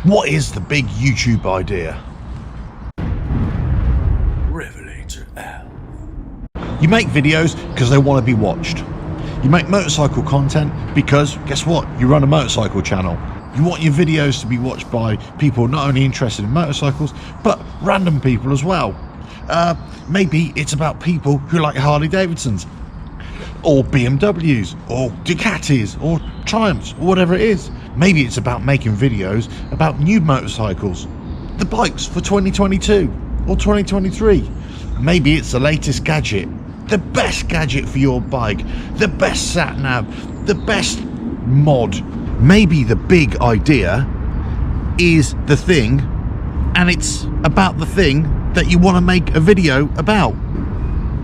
What is the big YouTube idea? RevelatorAlf. You make videos because they want to be watched. You make motorcycle content because, guess what? You run a motorcycle channel. You want your videos to be watched by people not only interested in motorcycles, but random people as well. Maybe it's about people who like Harley Davidsons, or BMWs, or Ducatis, or Triumphs, or whatever it is. Maybe it's about making videos about new motorcycles, the bikes for 2022 or 2023. Maybe it's the latest gadget, the best gadget for your bike, the best sat nav, the best mod. Maybe the big idea is the thing, and it's about the thing that you want to make a video about.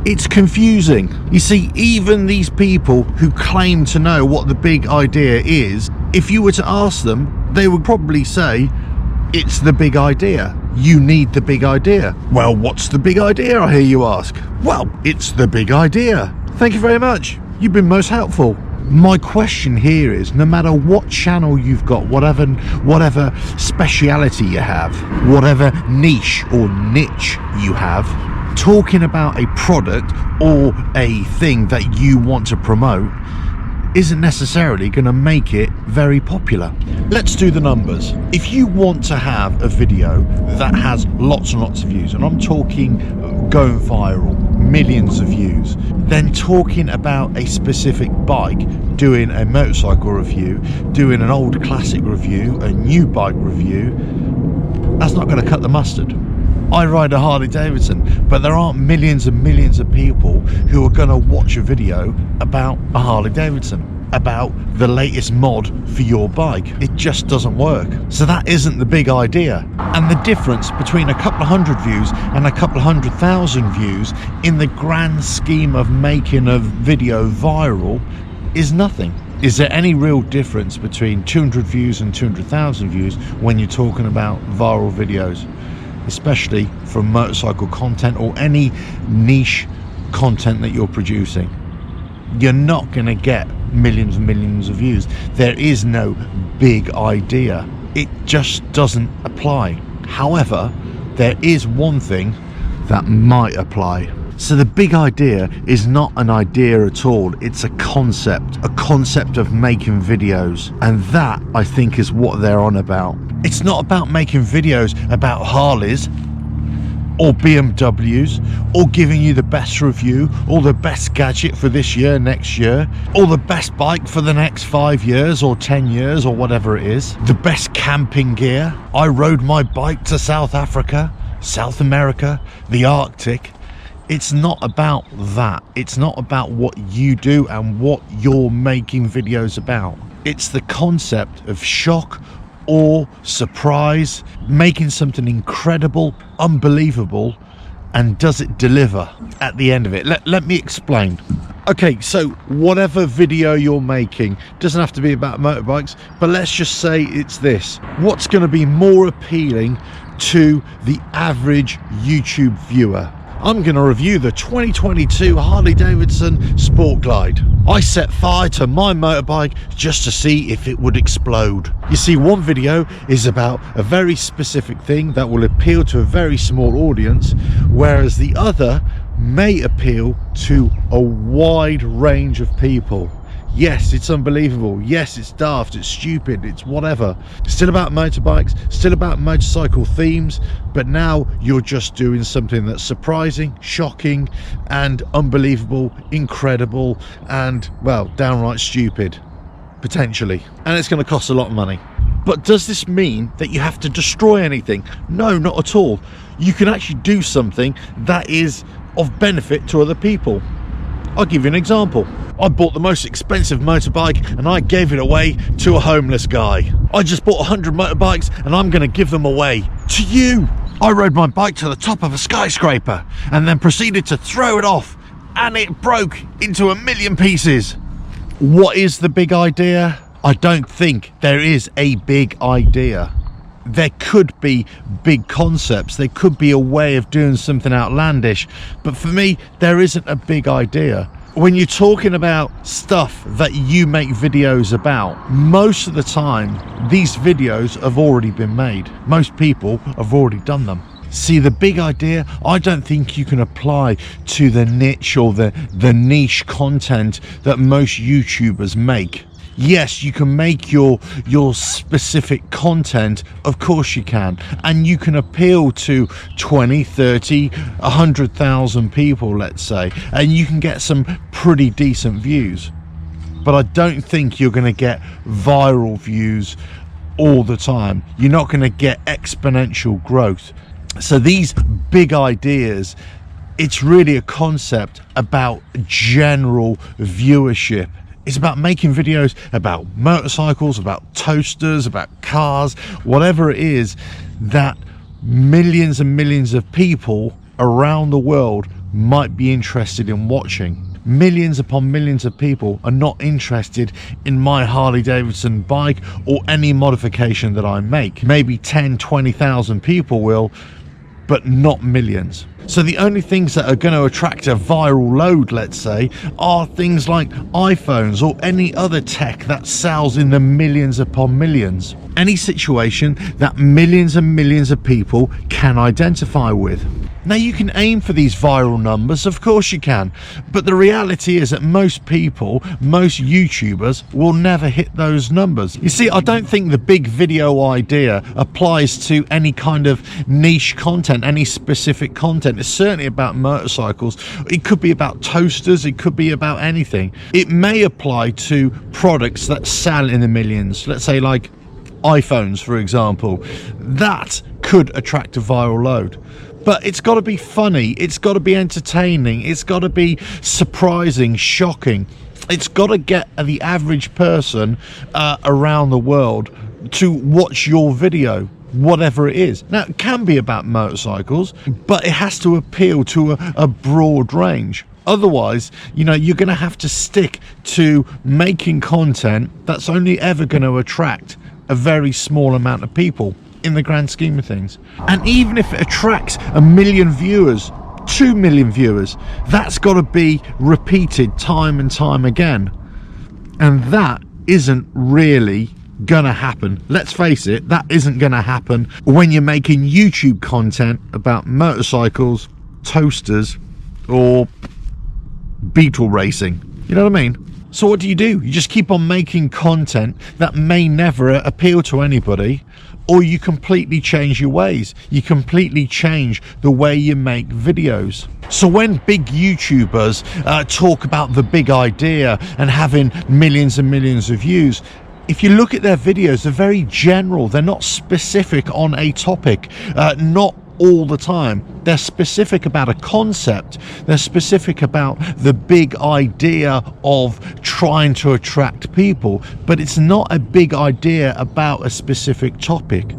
It's confusing. You see, even these people who claim to know what the big idea is, if you were to ask them, they would probably say, it's the big idea. You need the big idea. Well, what's the big idea, I hear you ask? Well, it's the big idea. Thank you very much. You've been most helpful. My question here is, no matter what channel you've got, whatever speciality you have, whatever niche or niche you have, talking about a product or a thing that you want to promote isn't necessarily going to make it very popular. Let's do the numbers. If you want to have a video that has lots and lots of views, and I'm talking going viral, millions of views, then talking about a specific bike, doing a motorcycle review, doing an old classic review, a new bike review, that's not going to cut the mustard. I ride a Harley Davidson, but there aren't millions and millions of people who are going to watch a video about a Harley Davidson, about the latest mod for your bike. It just doesn't work. So that isn't the big idea. And the difference between a couple of hundred views and a couple of 100,000 views in the grand scheme of making a video viral is nothing. Is there any real difference between 200 views and 200,000 views when you're talking about viral videos? Especially from motorcycle content or any niche content that you're producing. You're not going to get millions and millions of views. There is no big idea. It just doesn't apply. However, there is one thing that might apply. So the big idea is not an idea at all. It's a concept of making videos. And that, I think, is what they're on about. It's not about making videos about Harleys or BMWs or giving you the best review or the best gadget for this year, next year, or the best bike for the next 5 years or 10 years or whatever it is. The best camping gear. I rode my bike to South Africa, South America, the Arctic. It's not about that. It's not about what you do and what you're making videos about. It's the concept of shock or surprise, making something incredible, unbelievable, and does it deliver at the end of it? Let me explain. Okay, so whatever video you're making, doesn't have to be about motorbikes, but let's just say it's this. What's going to be more appealing to the average YouTube viewer? I'm going to review the 2022 Harley Davidson Sport Glide. I set fire to my motorbike just to see if it would explode. You see, one video is about a very specific thing that will appeal to a very small audience, whereas the other may appeal to a wide range of people. Yes, it's unbelievable. Yes, it's daft, it's stupid, it's whatever. Still about motorbikes, still about motorcycle themes, but now you're just doing something that's surprising, shocking, and unbelievable, incredible, and, well, downright stupid, potentially. And it's going to cost a lot of money. But does this mean that you have to destroy anything? No, not at all. You can actually do something that is of benefit to other people. I'll give you an example. I bought the most expensive motorbike and I gave it away to a homeless guy. I just bought 100 motorbikes and I'm going to give them away to you. I rode my bike to the top of a skyscraper and then proceeded to throw it off, and it broke into a million pieces. What is the big idea? I don't think there is a big idea. There could be big concepts, there could be a way of doing something outlandish, but for me there isn't a big idea. when you're talking about stuff that you make videos about, most of the time these videos have already been made. Most people have already done them. See, the big idea, I don't think you can apply to the niche or the niche content that most YouTubers make. Yes, you can make your specific content, of course you can, and you can appeal to 20, 30, 100,000 people, let's say, and you can get some pretty decent views. But I don't think you're going to get viral views all the time. You're not going to get exponential growth. So these big ideas, it's really a concept about general viewership. It's about making videos about motorcycles, about toasters, about cars, whatever it is that millions and millions of people around the world might be interested in watching. Millions upon millions of people are not interested in my Harley Davidson bike or any modification that I make. Maybe 10, 20,000 people will, but not millions. So the only things that are going to attract a viral load, let's say, are things like iPhones or any other tech that sells in the millions upon millions. Any situation that millions and millions of people can identify with. Now, you can aim for these viral numbers, of course you can, but the reality is that most people, most YouTubers will never hit those numbers. You see, I don't think the big video idea applies to any kind of niche content, any specific content. It's certainly about motorcycles. It could be about toasters, it could be about anything. It may apply to products that sell in the millions, let's say like iPhones, for example. That could attract a viral load. But it's got to be funny, it's got to be entertaining, it's got to be surprising, shocking. It's got to get the average person around the world to watch your video, whatever it is. Now, it can be about motorcycles, but it has to appeal to a broad range. Otherwise, you know, you're going to have to stick to making content that's only ever going to attract a very small amount of people in the grand scheme of things. And even if it attracts 1 million viewers, 2 million viewers, that's got to be repeated time and time again, and that isn't really gonna happen. Let's face it, that isn't gonna happen when you're making YouTube content about motorcycles, toasters, or beetle racing. You know what I mean? So what do? You just keep on making content that may never appeal to anybody, or you completely change your ways. You completely change the way you make videos. So when big YouTubers talk about the big idea and having millions and millions of views, if you look at their videos, they're very general. They're not specific on a topic, not all the time. They're specific about a concept. They're specific about the big idea of trying to attract people, but it's not a big idea about a specific topic.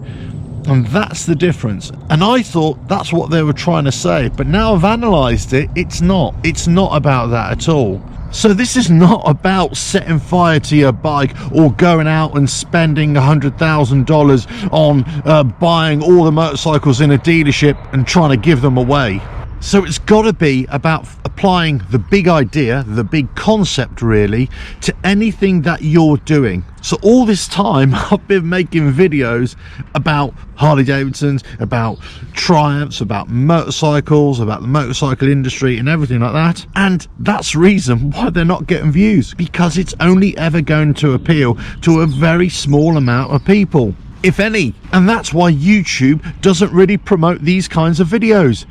And that's the difference. And I thought that's what they were trying to say, but now I've analysed it, it's not about that at all. So this is not about setting fire to your bike or going out and spending $100,000 on buying all the motorcycles in a dealership and trying to give them away. So it's got to be about applying the big idea, the big concept really, to anything that you're doing. So all this time I've been making videos about Harley Davidsons, about Triumphs, about motorcycles, about the motorcycle industry and everything like that. And that's the reason why they're not getting views, because it's only ever going to appeal to a very small amount of people, if any. And that's why YouTube doesn't really promote these kinds of videos,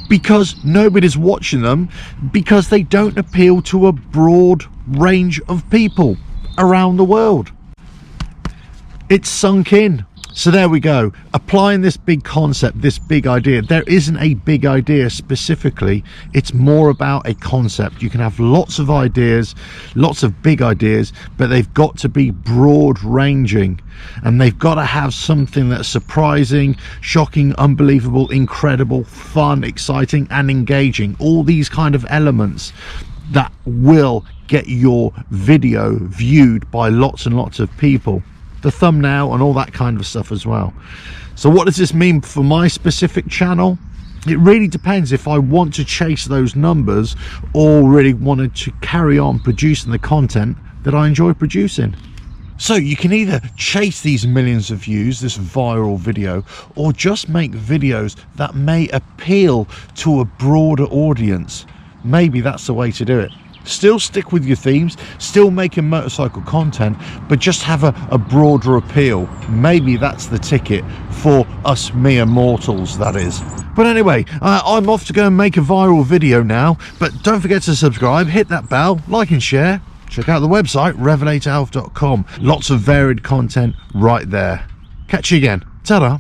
because nobody's watching them, because they don't appeal to a broad range of people around the world. It's sunk in. So there we go, applying this big concept, this big idea. There isn't a big idea specifically, it's more about a concept. You can have lots of ideas, lots of big ideas, but they've got to be broad ranging, and they've got to have something that's surprising, shocking, unbelievable, incredible, fun, exciting and engaging. All these kind of elements that will get your video viewed by lots and lots of people. The thumbnail and all that kind of stuff as well. So what does this mean for my specific channel? It really depends if I want to chase those numbers or really wanted to carry on producing the content that I enjoy producing. So you can either chase these millions of views, this viral video, or just make videos that may appeal to a broader audience. Maybe that's the way to do it. Still stick with your themes, still making motorcycle content, but just have a broader appeal. Maybe that's the ticket for us mere mortals, that is. But anyway, I'm off to go and make a viral video now, but don't forget to subscribe, hit that bell, like and share. Check out the website, RevelatorAlf.com. Lots of varied content right there. Catch you again. Ta-da.